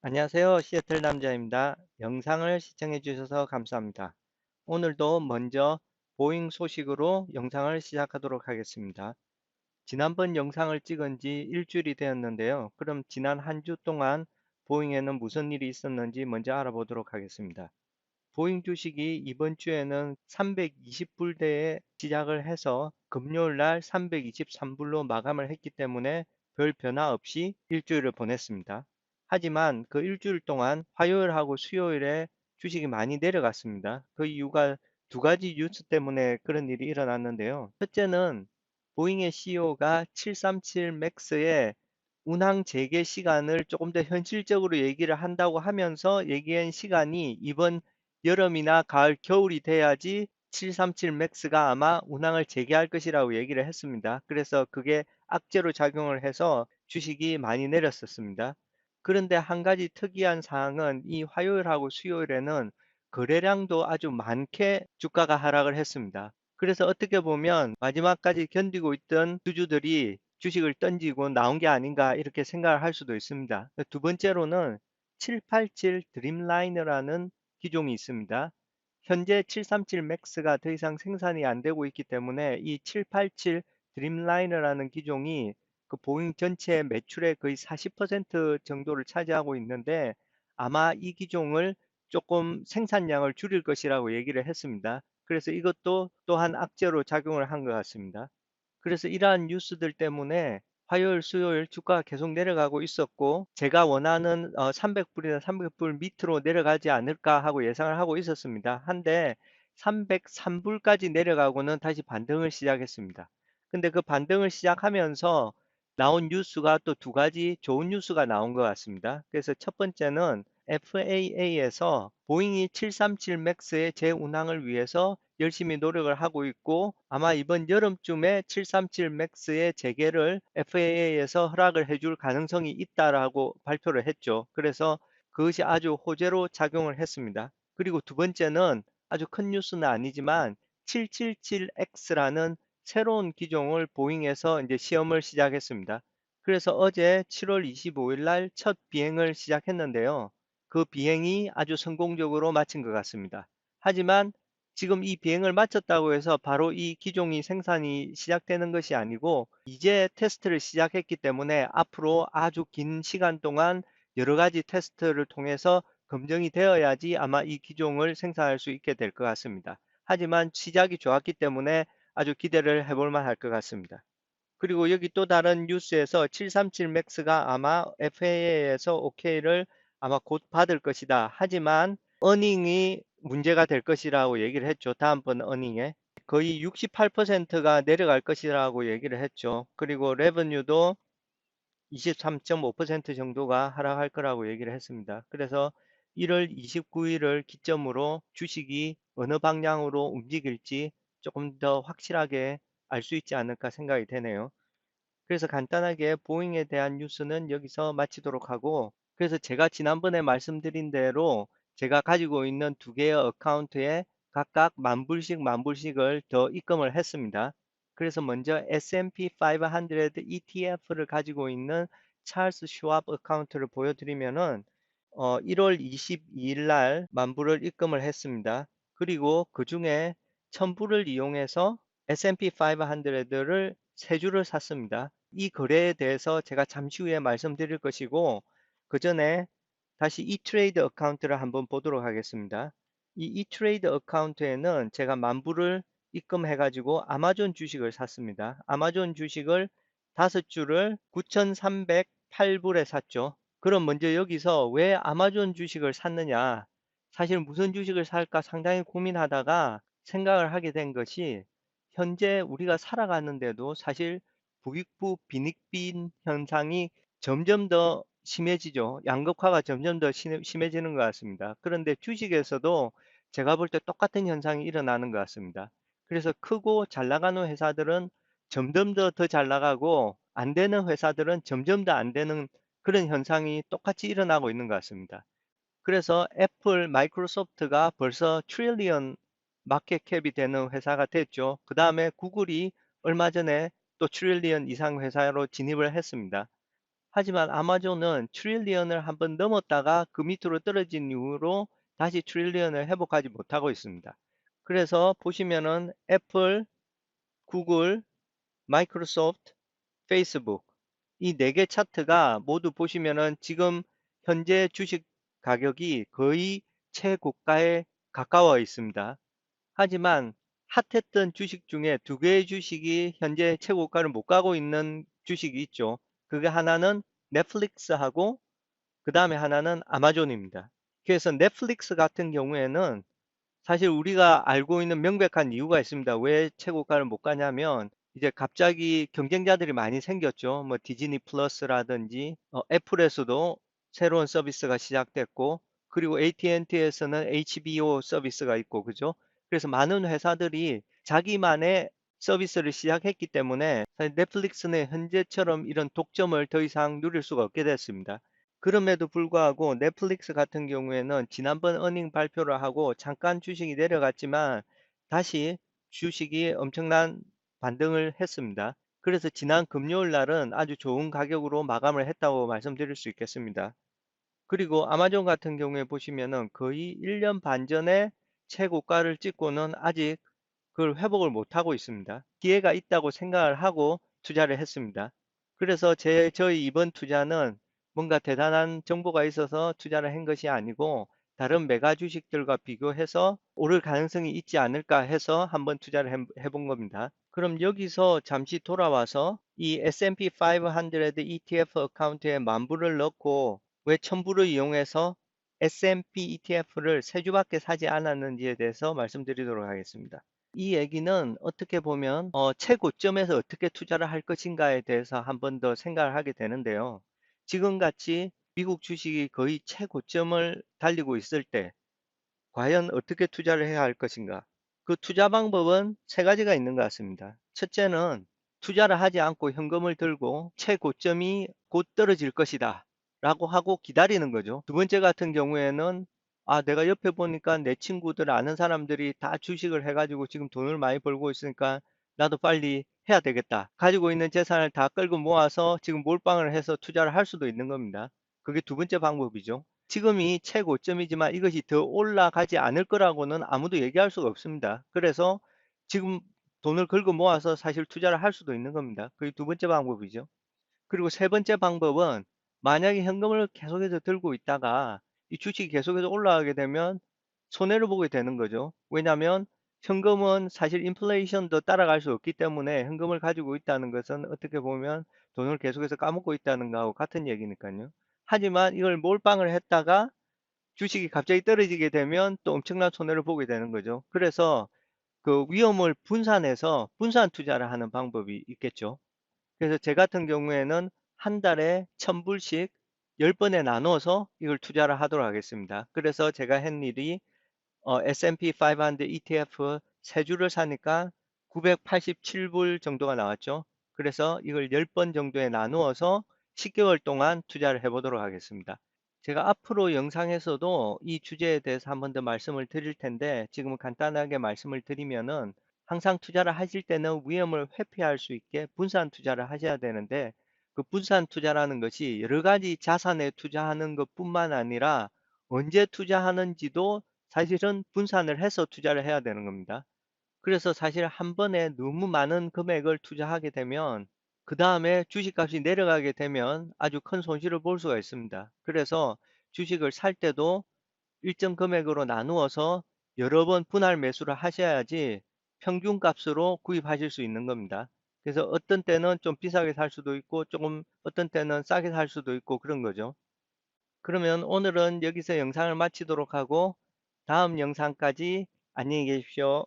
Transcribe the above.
안녕하세요. 시애틀 남자입니다. 영상을 시청해 주셔서 감사합니다. 오늘도 먼저 보잉 소식으로 영상을 시작하도록 하겠습니다. 지난번 영상을 찍은 지 일주일이 되었는데요. 그럼 지난 한 주 동안 보잉에는 무슨 일이 있었는지 먼저 알아보도록 하겠습니다. 보잉 주식이 이번 주에는 320불대에 시작을 해서 금요일 날 323불로 마감을 했기 때문에 별 변화 없이 일주일을 보냈습니다. 하지만 그 일주일 동안 화요일하고 수요일에 주식이 많이 내려갔습니다. 그 이유가 두 가지 뉴스 때문에 그런 일이 일어났는데요. 첫째는 보잉의 CEO가 737 맥스의 운항 재개 시간을 조금 더 현실적으로 얘기를 한다고 하면서 얘기한 시간이 이번 여름이나 가을, 겨울이 돼야지 737 맥스가 아마 운항을 재개할 것이라고 얘기를 했습니다. 그래서 그게 악재로 작용을 해서 주식이 많이 내렸었습니다. 그런데 한 가지 특이한 사항은 이 화요일하고 수요일에는 거래량도 아주 많게 주가가 하락을 했습니다. 그래서 어떻게 보면 마지막까지 견디고 있던 주주들이 주식을 던지고 나온 게 아닌가 이렇게 생각을 할 수도 있습니다. 두 번째로는 787 드림라이너라는 기종이 있습니다. 현재 737 맥스가 더 이상 생산이 안 되고 있기 때문에 이 787 드림라이너라는 기종이 그 보잉 전체 매출의 거의 40% 정도를 차지하고 있는데 아마 이 기종을 조금 생산량을 줄일 것이라고 얘기를 했습니다. 그래서 이것도 또한 악재로 작용을 한 것 같습니다. 그래서 이러한 뉴스들 때문에 화요일, 수요일 주가가 계속 내려가고 있었고 제가 원하는 300불이나 300불 밑으로 내려가지 않을까 하고 예상을 하고 있었습니다. 한데 303불까지 내려가고는 다시 반등을 시작했습니다. 근데 그 반등을 시작하면서 나온 뉴스가 또 두 가지 좋은 뉴스가 나온 것 같습니다. 그래서 첫 번째는 FAA에서 보잉이 737 맥스의 재운항을 위해서 열심히 노력을 하고 있고 아마 이번 여름쯤에 737 맥스의 재개를 FAA에서 허락을 해줄 가능성이 있다라고 발표를 했죠. 그래서 그것이 아주 호재로 작용을 했습니다. 그리고 두 번째는 아주 큰 뉴스는 아니지만 777X라는 새로운 기종을 보잉에서 이제 시험을 시작했습니다. 그래서 어제 7월 25일 날 첫 비행을 시작했는데요. 그 비행이 아주 성공적으로 마친 것 같습니다. 하지만 지금 이 비행을 마쳤다고 해서 바로 이 기종이 생산이 시작되는 것이 아니고 이제 테스트를 시작했기 때문에 앞으로 아주 긴 시간 동안 여러 가지 테스트를 통해서 검증이 되어야지 아마 이 기종을 생산할 수 있게 될 것 같습니다. 하지만 시작이 좋았기 때문에 아주 기대를 해볼 만할 것 같습니다. 그리고 여기 또 다른 뉴스에서 737 맥스가 아마 FAA에서 OK를 아마 곧 받을 것이다. 하지만 어닝이 문제가 될 것이라고 얘기를 했죠. 다음번 어닝에. 거의 68%가 내려갈 것이라고 얘기를 했죠. 그리고 레버뉴도 23.5% 정도가 하락할 거라고 얘기를 했습니다. 그래서 1월 29일을 기점으로 주식이 어느 방향으로 움직일지 조금 더 확실하게 알 수 있지 않을까 생각이 되네요. 그래서 간단하게 보잉에 대한 뉴스는 여기서 마치도록 하고, 그래서 제가 지난번에 말씀드린 대로 제가 가지고 있는 두 개의 어카운트에 각각 만불씩을 더 입금을 했습니다. 그래서 먼저 S&P 500 ETF를 가지고 있는 찰스 슈왑 어카운트를 보여드리면은 1월 22일 날 만불을 입금을 했습니다. 그리고 그 중에 1000불을 이용해서 S&P 500를 세 주를 샀습니다. 이 거래에 대해서 제가 잠시 후에 말씀드릴 것이고 그 전에 다시 이트레이드 어카운트를 한번 보도록 하겠습니다. 이 이트레이드 어카운트에는 제가 만불을 입금해 가지고 아마존 주식을 샀습니다. 아마존 주식을 5주를 9,308불에 샀죠. 그럼 먼저 여기서 왜 아마존 주식을 샀느냐? 사실 무슨 주식을 살까 상당히 고민하다가 생각을 하게 된 것이 현재 우리가 살아가는데도 사실 부익부 빈익빈 현상이 점점 더 심해지죠. 양극화가 점점 더 심해지는 것 같습니다. 그런데 주식에서도 제가 볼 때 똑같은 현상이 일어나는 것 같습니다. 그래서 크고 잘 나가는 회사들은 점점 더 잘 나가고 안 되는 회사들은 점점 더 안 되는 그런 현상이 똑같이 일어나고 있는 것 같습니다. 그래서 애플, 마이크로소프트가 벌써 트릴리언 마켓 캡이 되는 회사가 됐죠. 그 다음에 구글이 얼마 전에 또 트릴리언 이상 회사로 진입을 했습니다. 하지만 아마존은 트릴리언을 한번 넘었다가 그 밑으로 떨어진 이후로 다시 트릴리언을 회복하지 못하고 있습니다. 그래서 보시면은 애플, 구글, 마이크로소프트, 페이스북 이 네 개 차트가 모두 보시면은 지금 현재 주식 가격이 거의 최고가에 가까워 있습니다. 하지만 핫했던 주식 중에 두 개의 주식이 현재 최고가를 못 가고 있는 주식이 있죠. 그게 하나는 넷플릭스하고 그 다음에 하나는 아마존입니다. 그래서 넷플릭스 같은 경우에는 사실 우리가 알고 있는 명백한 이유가 있습니다. 왜 최고가를 못 가냐면 이제 갑자기 경쟁자들이 많이 생겼죠. 뭐 디즈니 플러스라든지 애플에서도 새로운 서비스가 시작됐고 그리고 AT&T에서는 HBO 서비스가 있고 그죠? 그래서 많은 회사들이 자기만의 서비스를 시작했기 때문에 사실 넷플릭스는 현재처럼 이런 독점을 더 이상 누릴 수가 없게 됐습니다. 그럼에도 불구하고 넷플릭스 같은 경우에는 지난번 어닝 발표를 하고 잠깐 주식이 내려갔지만 다시 주식이 엄청난 반등을 했습니다. 그래서 지난 금요일 날은 아주 좋은 가격으로 마감을 했다고 말씀드릴 수 있겠습니다. 그리고 아마존 같은 경우에 보시면은 거의 1년 반 전에 최고가를 찍고는 아직 그걸 회복을 못하고 있습니다. 기회가 있다고 생각을 하고 투자를 했습니다. 그래서 저희 이번 투자는 뭔가 대단한 정보가 있어서 투자를 한 것이 아니고 다른 메가 주식들과 비교해서 오를 가능성이 있지 않을까 해서 한번 투자를 해본 겁니다. 그럼 여기서 잠시 돌아와서 이 S&P 500 ETF 어카운트에 10,000불을 넣고 왜 1,000불을 이용해서 S&P ETF를 3주밖에 사지 않았는지에 대해서 말씀드리도록 하겠습니다. 이 얘기는 어떻게 보면 최고점에서 어떻게 투자를 할 것인가에 대해서 한 번 더 생각을 하게 되는데요. 지금같이 미국 주식이 거의 최고점을 달리고 있을 때 과연 어떻게 투자를 해야 할 것인가? 그 투자 방법은 세 가지가 있는 것 같습니다. 첫째는 투자를 하지 않고 현금을 들고 최고점이 곧 떨어질 것이다 라고 하고 기다리는 거죠. 두 번째 같은 경우에는 내가 옆에 보니까 내 친구들 아는 사람들이 다 주식을 해가지고 지금 돈을 많이 벌고 있으니까 나도 빨리 해야 되겠다. 가지고 있는 재산을 다 끌고 모아서 지금 몰빵을 해서 투자를 할 수도 있는 겁니다. 그게 두 번째 방법이죠. 지금이 최고점이지만 이것이 더 올라가지 않을 거라고는 아무도 얘기할 수가 없습니다. 그래서 지금 돈을 긁어 모아서 사실 투자를 할 수도 있는 겁니다. 그게 두 번째 방법이죠. 그리고 세 번째 방법은 만약에 현금을 계속해서 들고 있다가 이 주식이 계속해서 올라가게 되면 손해를 보게 되는 거죠. 왜냐하면 현금은 사실 인플레이션도 따라갈 수 없기 때문에 현금을 가지고 있다는 것은 어떻게 보면 돈을 계속해서 까먹고 있다는 거하고 같은 얘기니까요. 하지만 이걸 몰빵을 했다가 주식이 갑자기 떨어지게 되면 또 엄청난 손해를 보게 되는 거죠. 그래서 그 위험을 분산해서 분산 투자를 하는 방법이 있겠죠. 그래서 제 같은 경우에는 한 달에 1,000불씩 10번에 나눠서 이걸 투자를 하도록 하겠습니다. 그래서 제가 한 일이 S&P 500 ETF 3주를 사니까 987불 정도가 나왔죠. 그래서 이걸 10번 정도에 나누어서 10개월 동안 투자를 해보도록 하겠습니다. 제가 앞으로 영상에서도 이 주제에 대해서 한 번 더 말씀을 드릴 텐데 지금은 간단하게 말씀을 드리면은 항상 투자를 하실 때는 위험을 회피할 수 있게 분산 투자를 하셔야 되는데 그 분산 투자라는 것이 여러 가지 자산에 투자하는 것뿐만 아니라 언제 투자하는지도 사실은 분산을 해서 투자를 해야 되는 겁니다. 그래서 사실 한 번에 너무 많은 금액을 투자하게 되면 그 다음에 주식값이 내려가게 되면 아주 큰 손실을 볼 수가 있습니다. 그래서 주식을 살 때도 일정 금액으로 나누어서 여러 번 분할 매수를 하셔야지 평균값으로 구입하실 수 있는 겁니다. 그래서 어떤 때는 좀 비싸게 살 수도 있고 조금 어떤 때는 싸게 살 수도 있고 그런 거죠. 그러면 오늘은 여기서 영상을 마치도록 하고 다음 영상까지 안녕히 계십시오.